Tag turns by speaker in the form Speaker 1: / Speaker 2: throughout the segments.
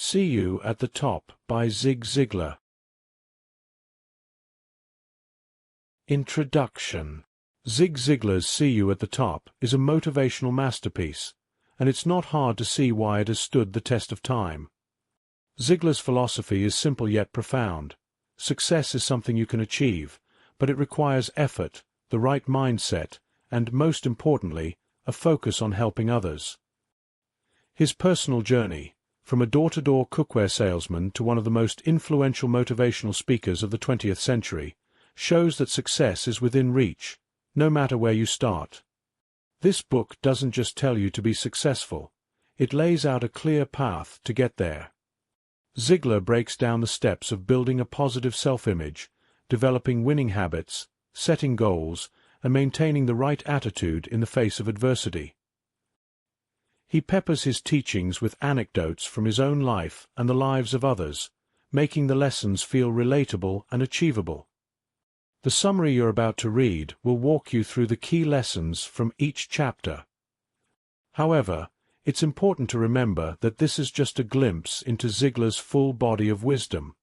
Speaker 1: See You at the Top by Zig Ziglar. Introduction. Zig Ziglar's See You at the Top is a motivational masterpiece, and it's not hard to see why it has stood the test of time. Ziglar's philosophy is simple yet profound. Success is something you can achieve, but it requires effort, the right mindset, and, most importantly, a focus on helping others. His personal journey, from a door-to-door cookware salesman to one of the most influential motivational speakers of the 20th century, shows that success is within reach, no matter where you start. This book doesn't just tell you to be successful, it lays out a clear path to get there. Ziglar breaks down the steps of building a positive self-image, developing winning habits, setting goals, and maintaining the right attitude in the face of adversity. He peppers his teachings with anecdotes from his own life and the lives of others, making the lessons feel relatable and achievable. The summary you're about to read will walk you through the key lessons from each chapter. However, it's important to remember that this is just a glimpse into Ziglar's full body of wisdom.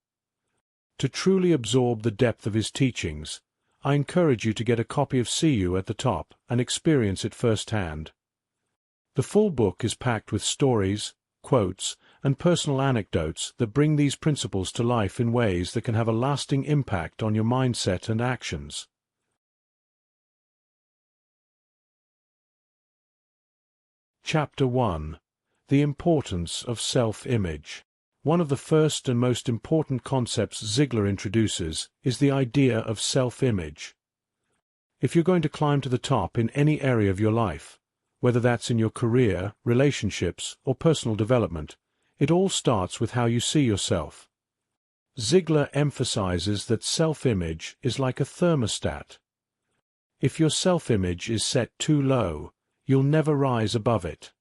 Speaker 1: To truly absorb the depth of his teachings, I encourage you to get a copy of See You at the Top and experience it firsthand. The full book is packed with stories, quotes, and personal anecdotes that bring these principles to life in ways that can have a lasting impact on your mindset and actions. Chapter 1. The Importance of Self-Image. One of the first and most important concepts Ziglar introduces is the idea of self-image. If you're going to climb to the top in any area of your life, whether that's in your career, relationships, or personal development, it all starts with how you see yourself. Ziglar emphasizes that self-image is like a thermostat. If your self-image is set too low, you'll never rise above it.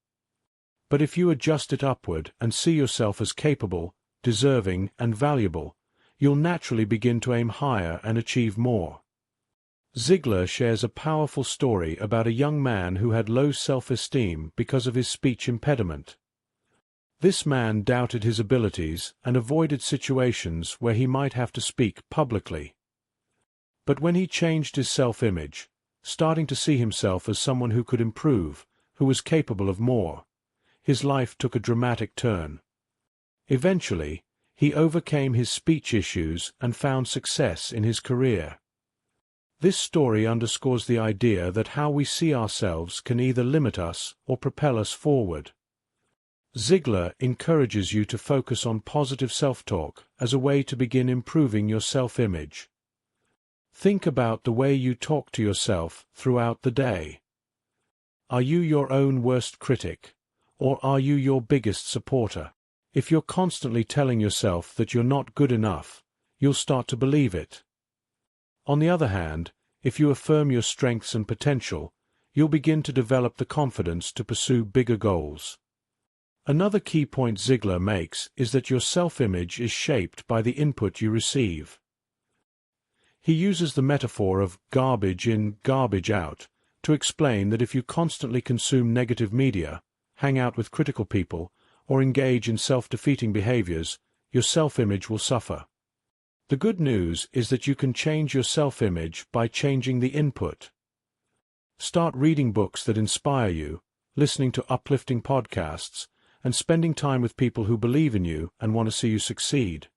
Speaker 1: But if you adjust it upward and see yourself as capable, deserving, and valuable, you'll naturally begin to aim higher and achieve more. Ziglar shares a powerful story about a young man who had low self-esteem because of his speech impediment. This man doubted his abilities and avoided situations where he might have to speak publicly. But when he changed his self-image, starting to see himself as someone who could improve, who was capable of more, his life took a dramatic turn. Eventually, he overcame his speech issues and found success in his career. This story underscores the idea that how we see ourselves can either limit us or propel us forward. Ziglar encourages you to focus on positive self-talk as a way to begin improving your self-image. Think about the way you talk to yourself throughout the day. Are you your own worst critic, or are you your biggest supporter? If you're constantly telling yourself that you're not good enough, you'll start to believe it. On the other hand, if you affirm your strengths and potential, you'll begin to develop the confidence to pursue bigger goals. Another key point Ziglar makes is that your self-image is shaped by the input you receive. He uses the metaphor of garbage in, garbage out to explain that if you constantly consume negative media, hang out with critical people, or engage in self-defeating behaviors, your self-image will suffer. The good news is that you can change your self-image by changing the input. Start reading books that inspire you, listening to uplifting podcasts, and spending time with people who believe in you and want to see you succeed.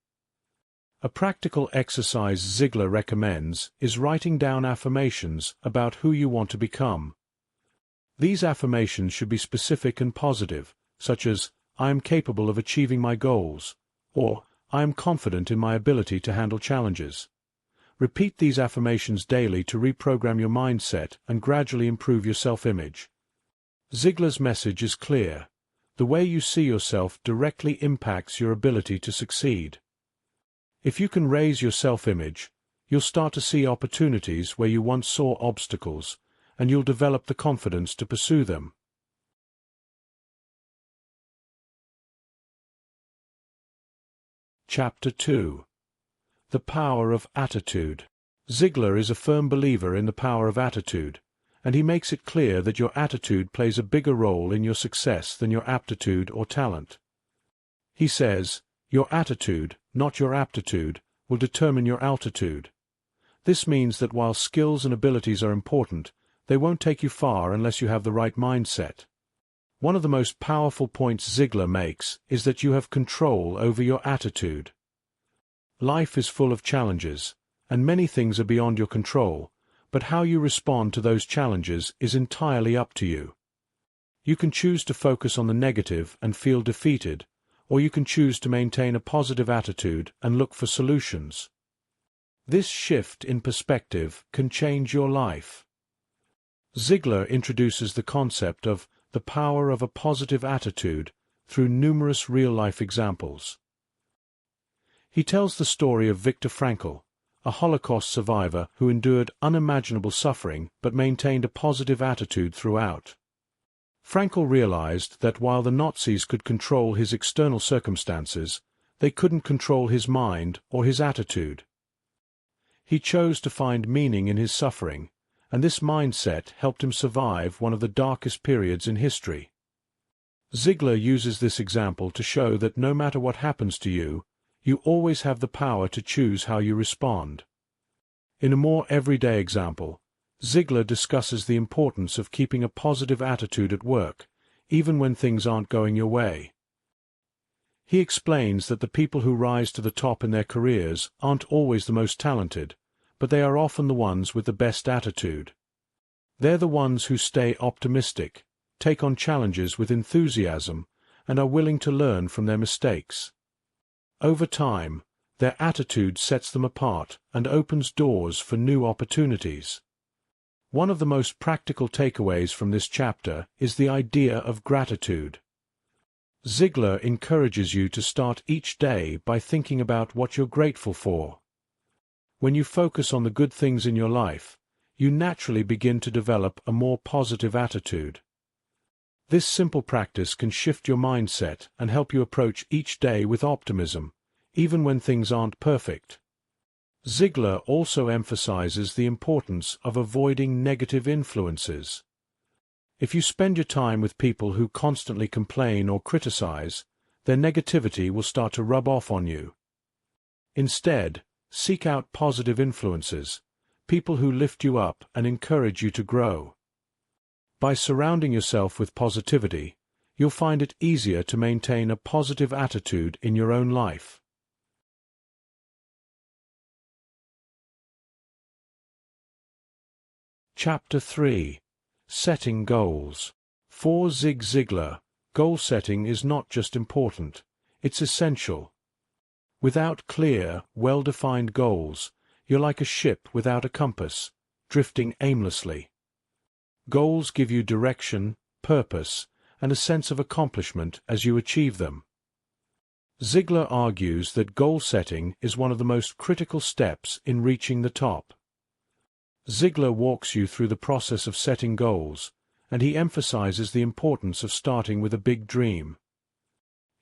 Speaker 1: A practical exercise Ziglar recommends is writing down affirmations about who you want to become. These affirmations should be specific and positive, such as, "I am capable of achieving my goals," or "I am confident in my ability to handle challenges." Repeat these affirmations daily to reprogram your mindset and gradually improve your self-image. Ziglar's message is clear. The way you see yourself directly impacts your ability to succeed. If you can raise your self-image, you'll start to see opportunities where you once saw obstacles, and you'll develop the confidence to pursue them. Chapter 2. The Power of Attitude. Ziglar is a firm believer in the power of attitude, and he makes it clear that your attitude plays a bigger role in your success than your aptitude or talent. He says, "Your attitude, not your aptitude, will determine your altitude." This means that while skills and abilities are important, they won't take you far unless you have the right mindset. One of the most powerful points Ziglar makes is that you have control over your attitude. Life is full of challenges, and many things are beyond your control, but how you respond to those challenges is entirely up to you. You can choose to focus on the negative and feel defeated, or you can choose to maintain a positive attitude and look for solutions. This shift in perspective can change your life. Ziglar introduces the concept of the power of a positive attitude through numerous real-life examples. He tells the story of Viktor Frankl, a Holocaust survivor who endured unimaginable suffering but maintained a positive attitude throughout. Frankl realized that while the Nazis could control his external circumstances, they couldn't control his mind or his attitude. He chose to find meaning in his suffering, and this mindset helped him survive one of the darkest periods in history. Ziglar uses this example to show that no matter what happens to you, you always have the power to choose how you respond. In a more everyday example, Ziglar discusses the importance of keeping a positive attitude at work, even when things aren't going your way. He explains that the people who rise to the top in their careers aren't always the most talented, but they are often the ones with the best attitude. They're the ones who stay optimistic, take on challenges with enthusiasm, and are willing to learn from their mistakes. Over time, their attitude sets them apart and opens doors for new opportunities. One of the most practical takeaways from this chapter is the idea of gratitude. Ziglar encourages you to start each day by thinking about what you're grateful for. When you focus on the good things in your life, you naturally begin to develop a more positive attitude. This simple practice can shift your mindset and help you approach each day with optimism, even when things aren't perfect. Ziglar also emphasizes the importance of avoiding negative influences. If you spend your time with people who constantly complain or criticize, their negativity will start to rub off on you. Instead, seek out positive influences, people who lift you up and encourage you to grow. By surrounding yourself with positivity, you'll find it easier to maintain a positive attitude in your own life. Chapter 3. Setting Goals. For Zig Ziglar, goal setting is not just important, it's essential. Without clear, well-defined goals, you're like a ship without a compass, drifting aimlessly. Goals give you direction, purpose, and a sense of accomplishment as you achieve them. Ziglar argues that goal setting is one of the most critical steps in reaching the top. Ziglar walks you through the process of setting goals, and he emphasizes the importance of starting with a big dream.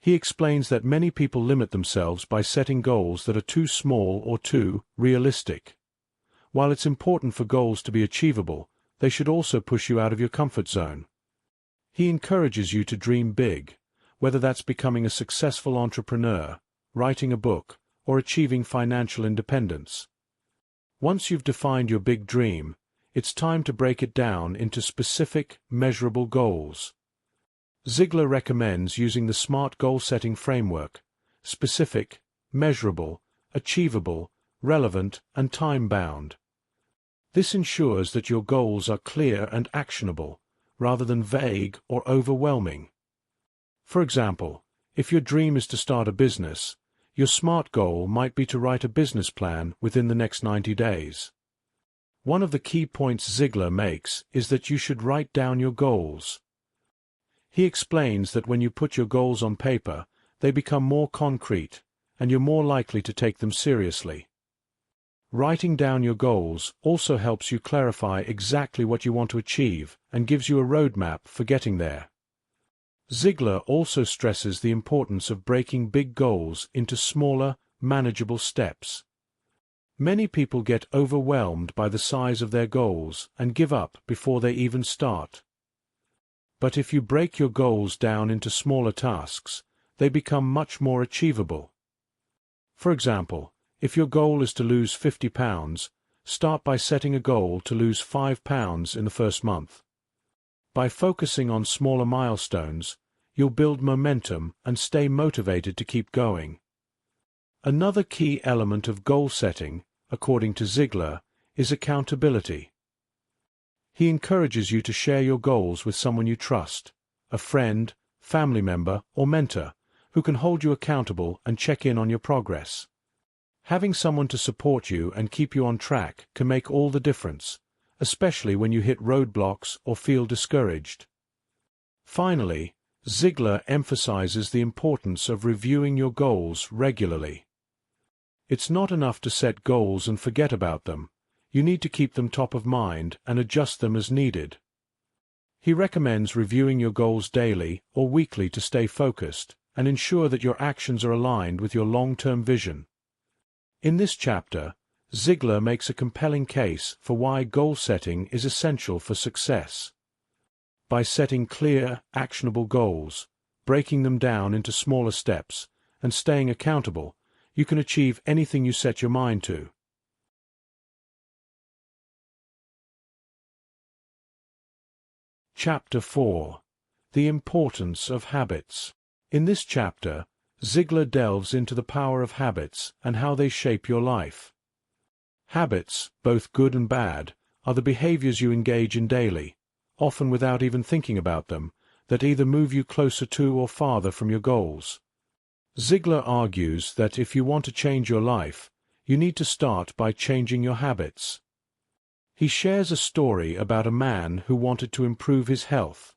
Speaker 1: He explains that many people limit themselves by setting goals that are too small or too realistic. While it's important for goals to be achievable, they should also push you out of your comfort zone. He encourages you to dream big, whether that's becoming a successful entrepreneur, writing a book, or achieving financial independence. Once you've defined your big dream, it's time to break it down into specific, measurable goals. Ziglar recommends using the SMART goal-setting framework: specific, measurable, achievable, relevant, and time-bound. This ensures that your goals are clear and actionable, rather than vague or overwhelming. For example, if your dream is to start a business, your SMART goal might be to write a business plan within the next 90 days. One of the key points Ziglar makes is that you should write down your goals. He explains that when you put your goals on paper, they become more concrete, and you're more likely to take them seriously. Writing down your goals also helps you clarify exactly what you want to achieve and gives you a roadmap for getting there. Ziglar also stresses the importance of breaking big goals into smaller, manageable steps. Many people get overwhelmed by the size of their goals and give up before they even start. But if you break your goals down into smaller tasks, they become much more achievable. For example, if your goal is to lose 50 pounds, start by setting a goal to lose 5 pounds in the first month. By focusing on smaller milestones, you'll build momentum and stay motivated to keep going. Another key element of goal setting, according to Ziglar, is accountability. He encourages you to share your goals with someone you trust, a friend, family member, or mentor, who can hold you accountable and check in on your progress. Having someone to support you and keep you on track can make all the difference, especially when you hit roadblocks or feel discouraged. Finally, Ziglar emphasizes the importance of reviewing your goals regularly. It's not enough to set goals and forget about them. You need to keep them top of mind and adjust them as needed. He recommends reviewing your goals daily or weekly to stay focused and ensure that your actions are aligned with your long-term vision. In this chapter, Ziglar makes a compelling case for why goal setting is essential for success. By setting clear, actionable goals, breaking them down into smaller steps, and staying accountable, you can achieve anything you set your mind to. Chapter 4. The Importance of Habits. In this chapter, Ziglar delves into the power of habits and how they shape your life. Habits, both good and bad, are the behaviors you engage in daily, often without even thinking about them, that either move you closer to or farther from your goals. Ziglar argues that if you want to change your life, you need to start by changing your habits. He shares a story about a man who wanted to improve his health.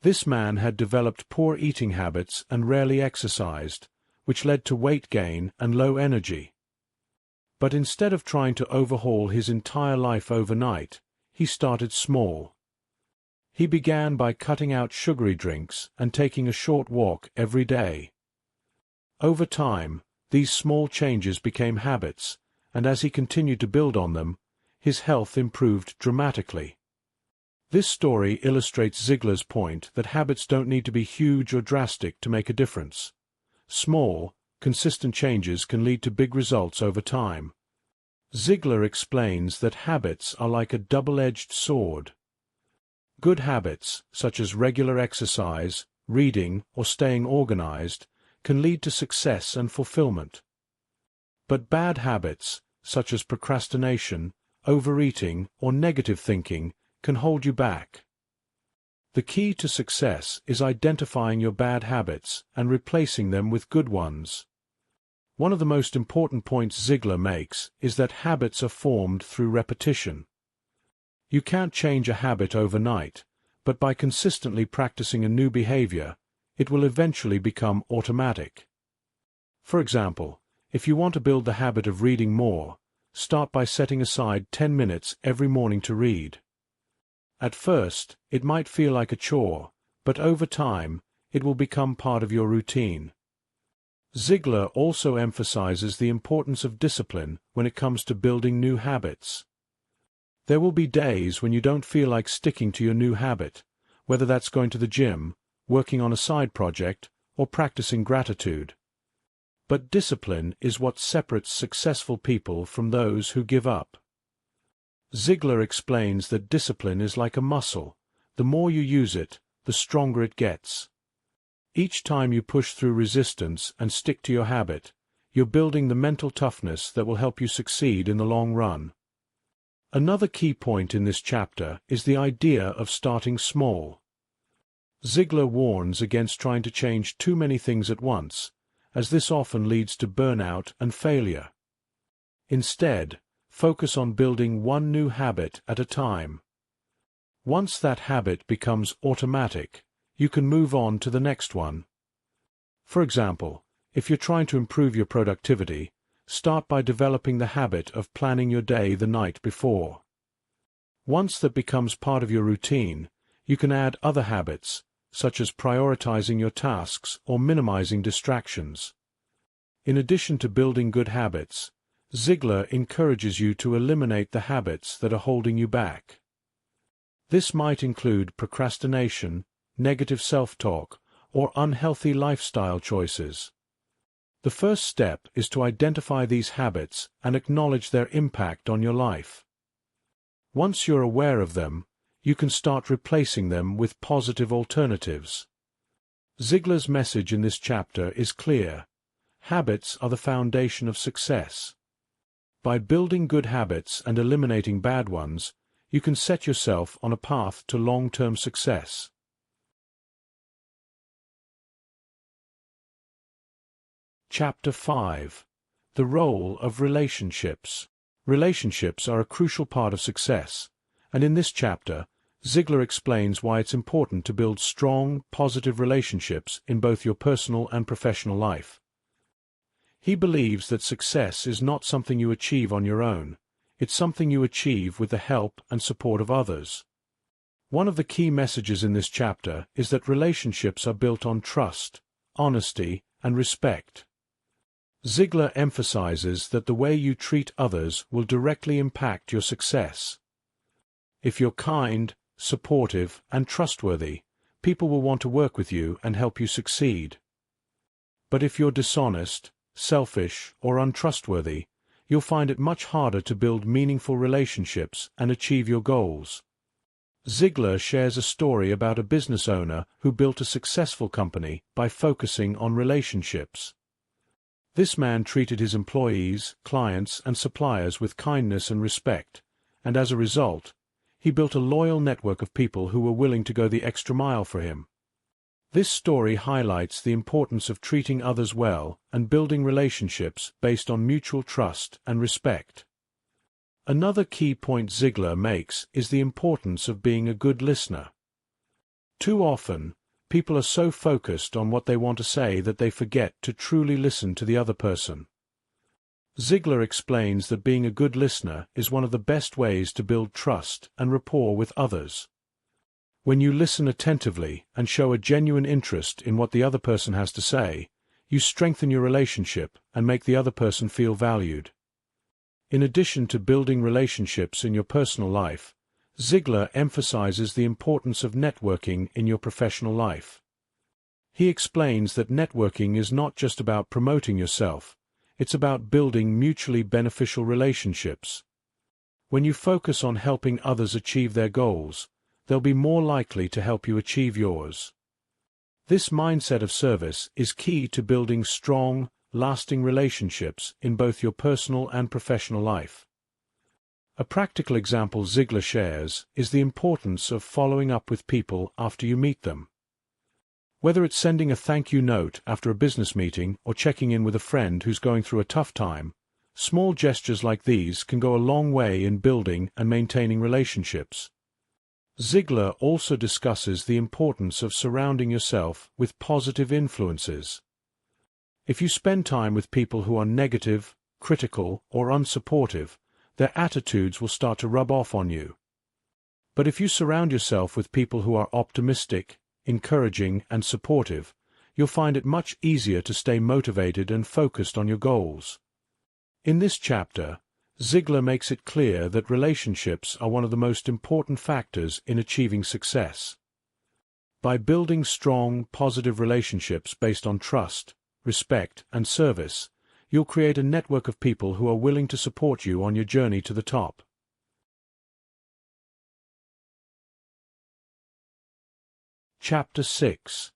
Speaker 1: This man had developed poor eating habits and rarely exercised, which led to weight gain and low energy. But instead of trying to overhaul his entire life overnight, he started small. He began by cutting out sugary drinks and taking a short walk every day. Over time, these small changes became habits, and as he continued to build on them, his health improved dramatically. This story illustrates Ziglar's point that habits don't need to be huge or drastic to make a difference. Small, consistent changes can lead to big results over time. Ziglar explains that habits are like a double-edged sword. Good habits, such as regular exercise, reading, or staying organized, can lead to success and fulfillment. But bad habits, such as procrastination, overeating, or negative thinking, can hold you back. The key to success is identifying your bad habits and replacing them with good ones. One of the most important points Ziglar makes is that habits are formed through repetition. You can't change a habit overnight, but by consistently practicing a new behavior, it will eventually become automatic. For example, if you want to build the habit of reading more, start by setting aside 10 minutes every morning to read. At first, it might feel like a chore, but over time, it will become part of your routine. Ziglar also emphasizes the importance of discipline when it comes to building new habits. There will be days when you don't feel like sticking to your new habit, whether that's going to the gym, working on a side project, or practicing gratitude. But discipline is what separates successful people from those who give up. Ziglar explains that discipline is like a muscle. The more you use it, the stronger it gets. Each time you push through resistance and stick to your habit, you're building the mental toughness that will help you succeed in the long run. Another key point in this chapter is the idea of starting small. Ziglar warns against trying to change too many things at once, as this often leads to burnout and failure. Instead, focus on building one new habit at a time. Once that habit becomes automatic, you can move on to the next one. For example, if you're trying to improve your productivity, start by developing the habit of planning your day the night before. Once that becomes part of your routine, you can add other habits, such as prioritizing your tasks or minimizing distractions. In addition to building good habits, Ziglar encourages you to eliminate the habits that are holding you back. This might include procrastination, negative self-talk, or unhealthy lifestyle choices. The first step is to identify these habits and acknowledge their impact on your life. Once you're aware of them, you can start replacing them with positive alternatives. Ziglar's message in this chapter is clear. Habits are the foundation of success. By building good habits and eliminating bad ones, you can set yourself on a path to long-term success. Chapter 5. The Role of Relationships. Relationships are a crucial part of success, and in this chapter, Ziglar explains why it's important to build strong, positive relationships in both your personal and professional life. He believes that success is not something you achieve on your own, it's something you achieve with the help and support of others. One of the key messages in this chapter is that relationships are built on trust, honesty, and respect. Ziglar emphasizes that the way you treat others will directly impact your success. If you're kind, supportive, and trustworthy, people will want to work with you and help you succeed. But if you're dishonest, selfish, or untrustworthy, you'll find it much harder to build meaningful relationships and achieve your goals. Ziglar shares a story about a business owner who built a successful company by focusing on relationships. This man treated his employees, clients, and suppliers with kindness and respect, and as a result, he built a loyal network of people who were willing to go the extra mile for him. This story highlights the importance of treating others well and building relationships based on mutual trust and respect. Another key point Ziglar makes is the importance of being a good listener. Too often, people are so focused on what they want to say that they forget to truly listen to the other person. Ziglar explains that being a good listener is one of the best ways to build trust and rapport with others. When you listen attentively and show a genuine interest in what the other person has to say, you strengthen your relationship and make the other person feel valued. In addition to building relationships in your personal life, Ziglar emphasizes the importance of networking in your professional life. He explains that networking is not just about promoting yourself, it's about building mutually beneficial relationships. When you focus on helping others achieve their goals, they'll be more likely to help you achieve yours. This mindset of service is key to building strong, lasting relationships in both your personal and professional life. A practical example Ziglar shares is the importance of following up with people after you meet them. Whether it's sending a thank you note after a business meeting or checking in with a friend who's going through a tough time, small gestures like these can go a long way in building and maintaining relationships. Ziglar also discusses the importance of surrounding yourself with positive influences. If you spend time with people who are negative, critical, or unsupportive, their attitudes will start to rub off on you. But if you surround yourself with people who are optimistic, encouraging, and supportive, you'll find it much easier to stay motivated and focused on your goals. In this chapter, Ziglar makes it clear that relationships are one of the most important factors in achieving success. By building strong, positive relationships based on trust, respect, and service, you'll create a network of people who are willing to support you on your journey to the top. Chapter 6.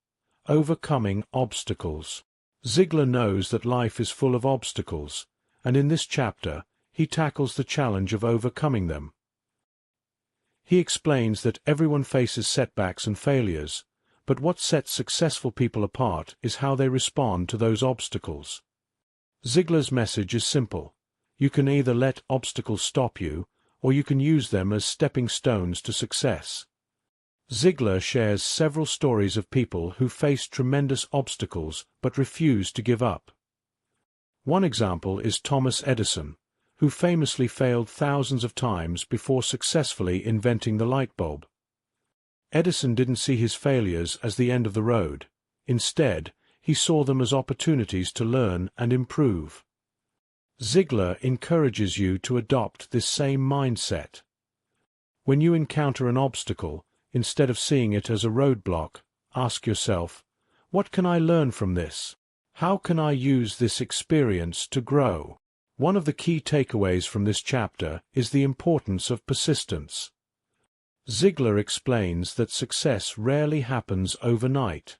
Speaker 1: Overcoming Obstacles. Ziglar knows that life is full of obstacles, and in this chapter, he tackles the challenge of overcoming them. He explains that everyone faces setbacks and failures, but what sets successful people apart is how they respond to those obstacles. Ziglar's message is simple. You can either let obstacles stop you, or you can use them as stepping stones to success. Ziglar shares several stories of people who faced tremendous obstacles but refused to give up. One example is Thomas Edison, who famously failed thousands of times before successfully inventing the light bulb. Edison didn't see his failures as the end of the road. Instead, he saw them as opportunities to learn and improve. Ziglar encourages you to adopt this same mindset. When you encounter an obstacle, instead of seeing it as a roadblock, ask yourself, What can I learn from this? How can I use this experience to grow? One of the key takeaways from this chapter is the importance of persistence. Ziglar explains that success rarely happens overnight.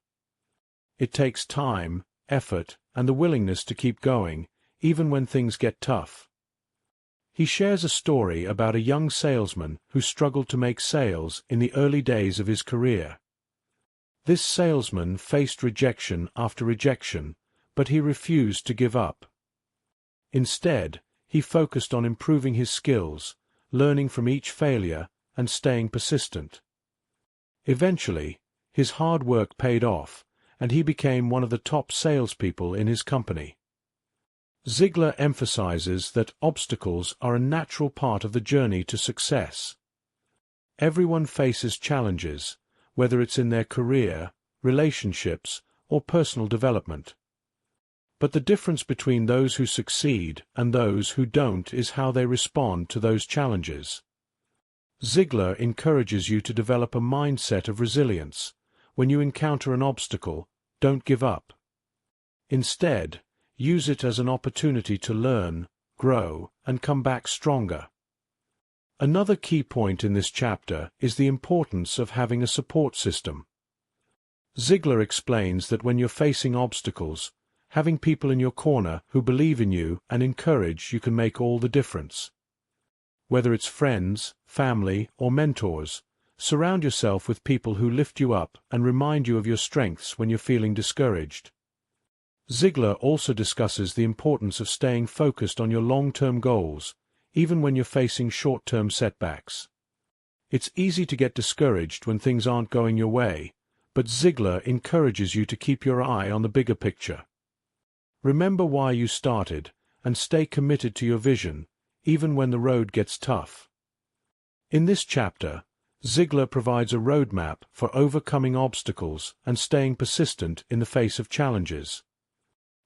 Speaker 1: It takes time, effort, and the willingness to keep going, even when things get tough. He shares a story about a young salesman who struggled to make sales in the early days of his career. This salesman faced rejection after rejection, but he refused to give up. Instead, he focused on improving his skills, learning from each failure, and staying persistent. Eventually, his hard work paid off, and he became one of the top salespeople in his company. Ziglar emphasizes that obstacles are a natural part of the journey to success. Everyone faces challenges, whether it's in their career, relationships, or personal development. But the difference between those who succeed and those who don't is how they respond to those challenges. Ziglar encourages you to develop a mindset of resilience. When you encounter an obstacle, don't give up. Instead, use it as an opportunity to learn, grow, and come back stronger. Another key point in this chapter is the importance of having a support system. Ziglar explains that when you're facing obstacles, having people in your corner who believe in you and encourage you can make all the difference. Whether it's friends, family, or mentors, surround yourself with people who lift you up and remind you of your strengths when you're feeling discouraged. Ziglar also discusses the importance of staying focused on your long-term goals, even when you're facing short-term setbacks. It's easy to get discouraged when things aren't going your way, but Ziglar encourages you to keep your eye on the bigger picture. Remember why you started, and stay committed to your vision, even when the road gets tough. In this chapter, Ziglar provides a roadmap for overcoming obstacles and staying persistent in the face of challenges.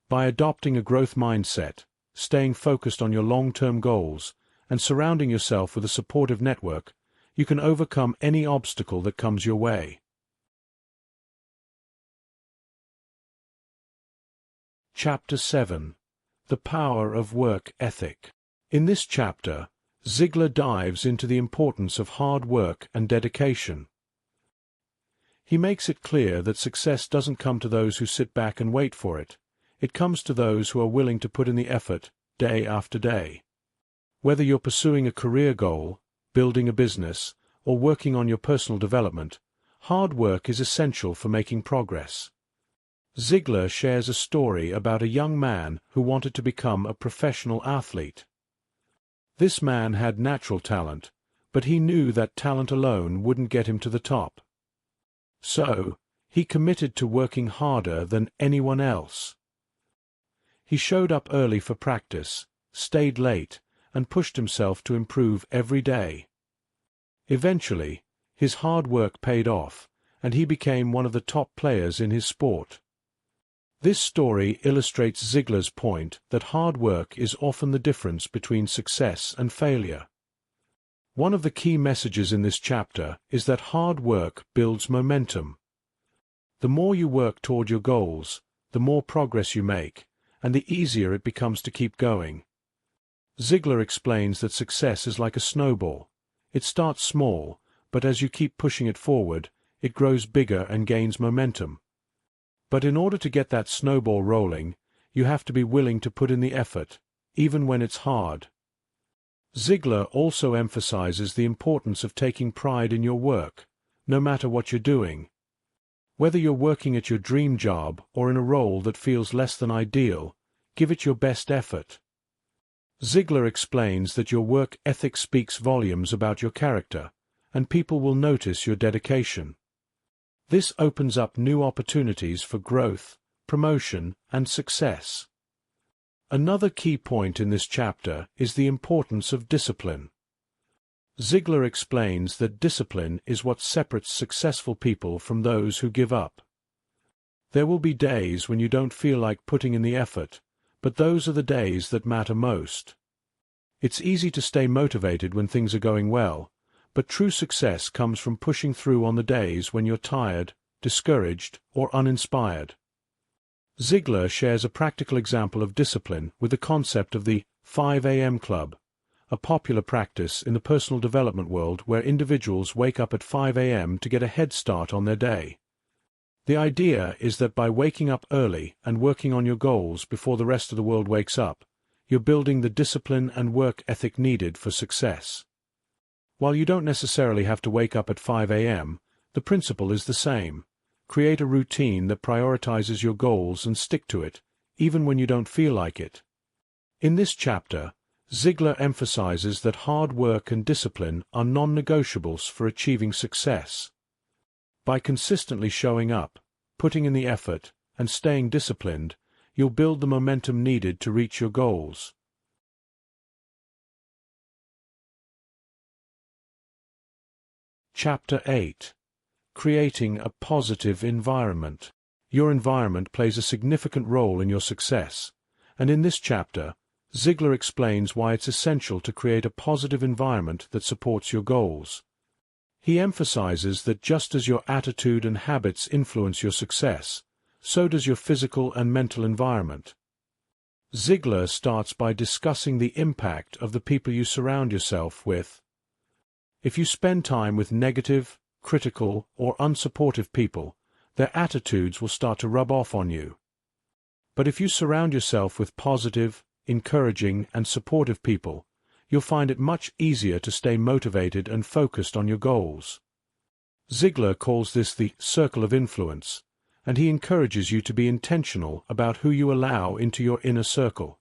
Speaker 1: By adopting a growth mindset, staying focused on your long-term goals, and surrounding yourself with a supportive network, you can overcome any obstacle that comes your way. Chapter 7. The Power of Work Ethic. In this chapter, Ziglar dives into the importance of hard work and dedication. He makes it clear that success doesn't come to those who sit back and wait for it. It comes to those who are willing to put in the effort, day after day. Whether you're pursuing a career goal, building a business, or working on your personal development, hard work is essential for making progress. Ziglar shares a story about a young man who wanted to become a professional athlete. This man had natural talent, but he knew that talent alone wouldn't get him to the top. So, he committed to working harder than anyone else. He showed up early for practice, stayed late, and pushed himself to improve every day. Eventually, his hard work paid off, and he became one of the top players in his sport. This story illustrates Ziglar's point that hard work is often the difference between success and failure. One of the key messages in this chapter is that hard work builds momentum. The more you work toward your goals, the more progress you make, and the easier it becomes to keep going. Ziglar explains that success is like a snowball. It starts small, but as you keep pushing it forward, it grows bigger and gains momentum. But in order to get that snowball rolling, you have to be willing to put in the effort, even when it's hard. Ziglar also emphasizes the importance of taking pride in your work, no matter what you're doing. Whether you're working at your dream job or in a role that feels less than ideal, give it your best effort. Ziglar explains that your work ethic speaks volumes about your character, and people will notice your dedication. This opens up new opportunities for growth, promotion, and success. Another key point in this chapter is the importance of discipline. Ziglar explains that discipline is what separates successful people from those who give up. There will be days when you don't feel like putting in the effort, but those are the days that matter most. It's easy to stay motivated when things are going well, but true success comes from pushing through on the days when you're tired, discouraged, or uninspired. Ziglar shares a practical example of discipline with the concept of the 5 a.m. club, a popular practice in the personal development world where individuals wake up at 5 a.m. to get a head start on their day. The idea is that by waking up early and working on your goals before the rest of the world wakes up, you're building the discipline and work ethic needed for success. While you don't necessarily have to wake up at 5 a.m., the principle is the same. Create a routine that prioritizes your goals and stick to it, even when you don't feel like it. In this chapter, Ziglar emphasizes that hard work and discipline are non-negotiables for achieving success. By consistently showing up, putting in the effort, and staying disciplined, you'll build the momentum needed to reach your goals. Chapter 8. Creating a positive environment. Your environment plays a significant role in your success, and in this chapter, Ziglar explains why it's essential to create a positive environment that supports your goals. He emphasizes that just as your attitude and habits influence your success, so does your physical and mental environment. Ziglar starts by discussing the impact of the people you surround yourself with. If you spend time with negative, critical, or unsupportive people, their attitudes will start to rub off on you. But if you surround yourself with positive, encouraging, and supportive people, you'll find it much easier to stay motivated and focused on your goals. Ziglar calls this the circle of influence, and he encourages you to be intentional about who you allow into your inner circle.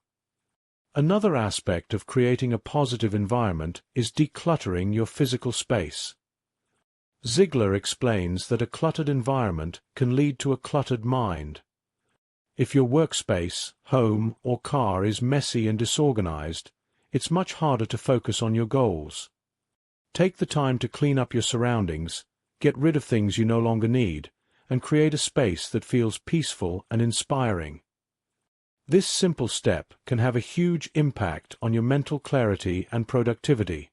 Speaker 1: Another aspect of creating a positive environment is decluttering your physical space. Ziglar explains that a cluttered environment can lead to a cluttered mind. If your workspace, home, or car is messy and disorganized, it's much harder to focus on your goals. Take the time to clean up your surroundings, get rid of things you no longer need, and create a space that feels peaceful and inspiring. This simple step can have a huge impact on your mental clarity and productivity.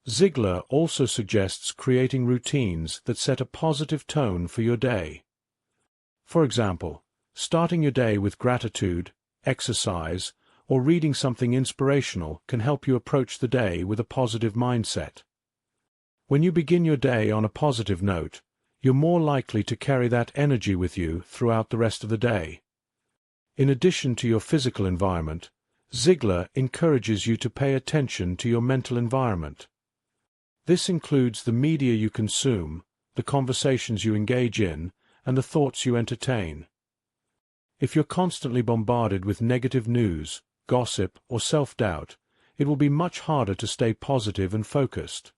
Speaker 1: Ziglar also suggests creating routines that set a positive tone for your day. For example, starting your day with gratitude, exercise, or reading something inspirational can help you approach the day with a positive mindset. When you begin your day on a positive note, you're more likely to carry that energy with you throughout the rest of the day. In addition to your physical environment, Ziglar encourages you to pay attention to your mental environment. This includes the media you consume, the conversations you engage in, and the thoughts you entertain. If you're constantly bombarded with negative news, gossip, or self-doubt, it will be much harder to stay positive and focused.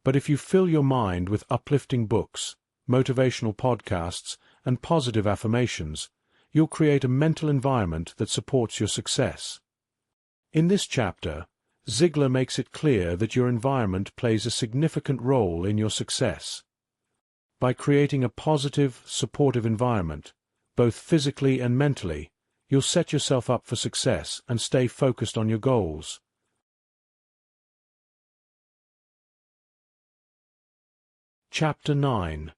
Speaker 1: But if you fill your mind with uplifting books, motivational podcasts, and positive affirmations, you'll create a mental environment that supports your success. In this chapter, Ziglar makes it clear that your environment plays a significant role in your success. By creating a positive, supportive environment, both physically and mentally, you'll set yourself up for success and stay focused on your goals. Chapter 9.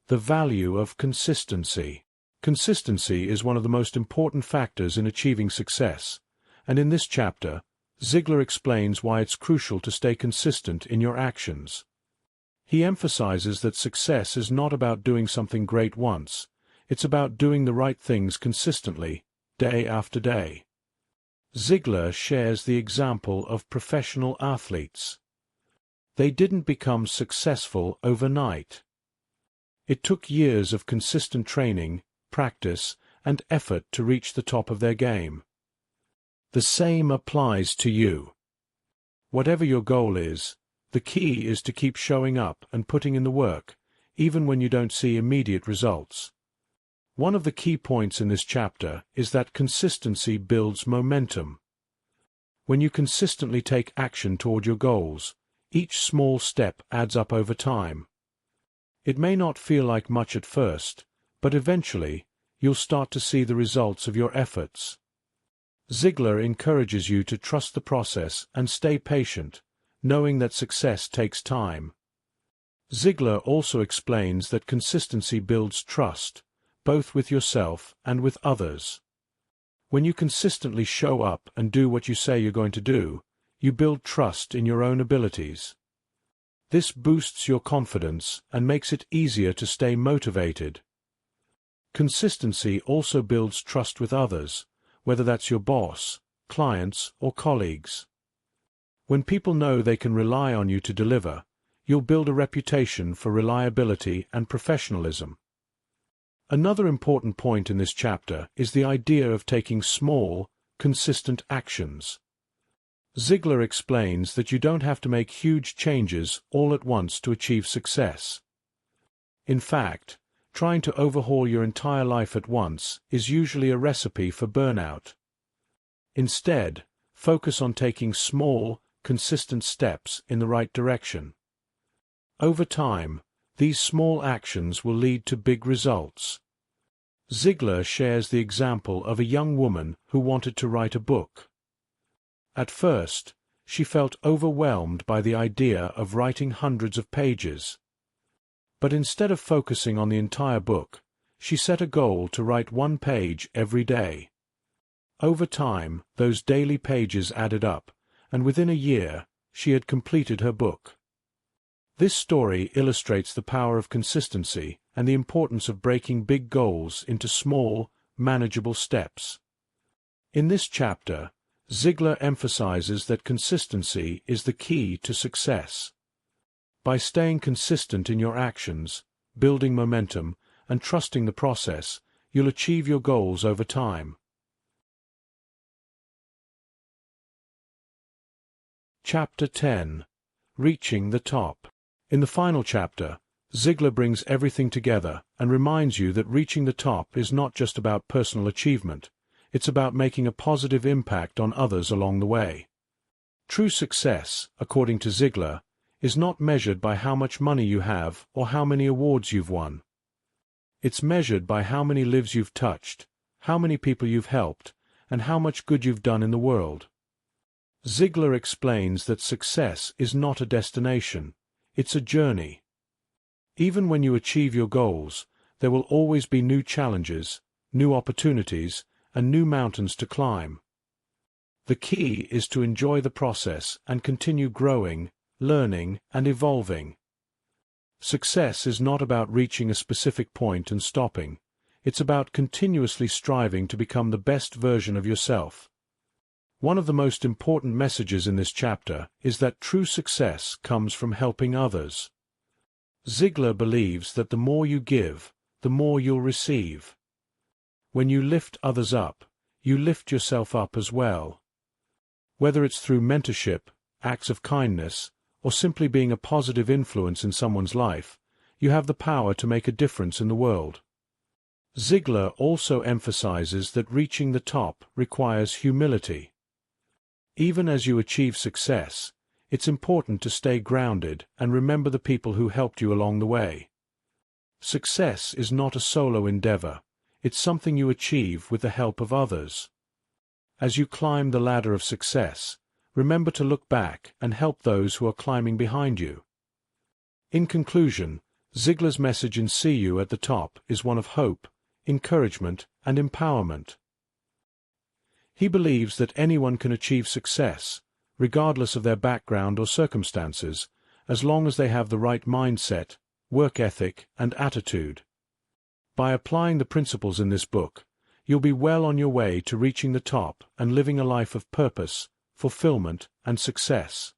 Speaker 1: The Value of Consistency. Consistency is one of the most important factors in achieving success, and in this chapter, Ziglar explains why it's crucial to stay consistent in your actions. He emphasizes that success is not about doing something great once, it's about doing the right things consistently, day after day. Ziglar shares the example of professional athletes. They didn't become successful overnight. It took years of consistent training, practice, and effort to reach the top of their game. The same applies to you. Whatever your goal is, the key is to keep showing up and putting in the work, even when you don't see immediate results. One of the key points in this chapter is that consistency builds momentum. When you consistently take action toward your goals, each small step adds up over time. It may not feel like much at first, but eventually, you'll start to see the results of your efforts. Ziglar encourages you to trust the process and stay patient, knowing that success takes time. Ziglar also explains that consistency builds trust, both with yourself and with others. When you consistently show up and do what you say you're going to do, you build trust in your own abilities. This boosts your confidence and makes it easier to stay motivated. Consistency also builds trust with others, whether that's your boss, clients, or colleagues. When people know they can rely on you to deliver, you'll build a reputation for reliability and professionalism. Another important point in this chapter is the idea of taking small, consistent actions. Ziglar explains that you don't have to make huge changes all at once to achieve success. In fact, trying to overhaul your entire life at once is usually a recipe for burnout. Instead, focus on taking small, consistent steps in the right direction. Over time, these small actions will lead to big results. Ziglar shares the example of a young woman who wanted to write a book. At first, she felt overwhelmed by the idea of writing hundreds of pages. But instead of focusing on the entire book, she set a goal to write 1 page every day. Over time, those daily pages added up, and within a year, she had completed her book. This story illustrates the power of consistency and the importance of breaking big goals into small, manageable steps. In this chapter, Ziglar emphasizes that consistency is the key to success. By staying consistent in your actions, building momentum, and trusting the process, you'll achieve your goals over time. Chapter 10. Reaching the Top. In the final chapter, Ziglar brings everything together and reminds you that reaching the top is not just about personal achievement, it's about making a positive impact on others along the way. True success, according to Ziglar, is not measured by how much money you have or how many awards you've won. It's measured by how many lives you've touched, how many people you've helped, and how much good you've done in the world. Ziglar explains that success is not a destination, it's a journey. Even when you achieve your goals, there will always be new challenges, new opportunities, and new mountains to climb. The key is to enjoy the process and continue growing, learning, and evolving. Success is not about reaching a specific point and stopping. It's about continuously striving to become the best version of yourself. One of the most important messages in this chapter is that true success comes from helping others. Ziglar believes that the more you give, the more you'll receive. When you lift others up, you lift yourself up as well. Whether it's through mentorship, acts of kindness, or simply being a positive influence in someone's life, you have the power to make a difference in the world. Ziglar also emphasizes that reaching the top requires humility. Even as you achieve success, it's important to stay grounded and remember the people who helped you along the way. Success is not a solo endeavor, it's something you achieve with the help of others. As you climb the ladder of success, remember to look back and help those who are climbing behind you. In conclusion, Ziglar's message in See You at the Top is one of hope, encouragement, and empowerment. He believes that anyone can achieve success, regardless of their background or circumstances, as long as they have the right mindset, work ethic, and attitude. By applying the principles in this book, you'll be well on your way to reaching the top and living a life of purpose, fulfillment, and success.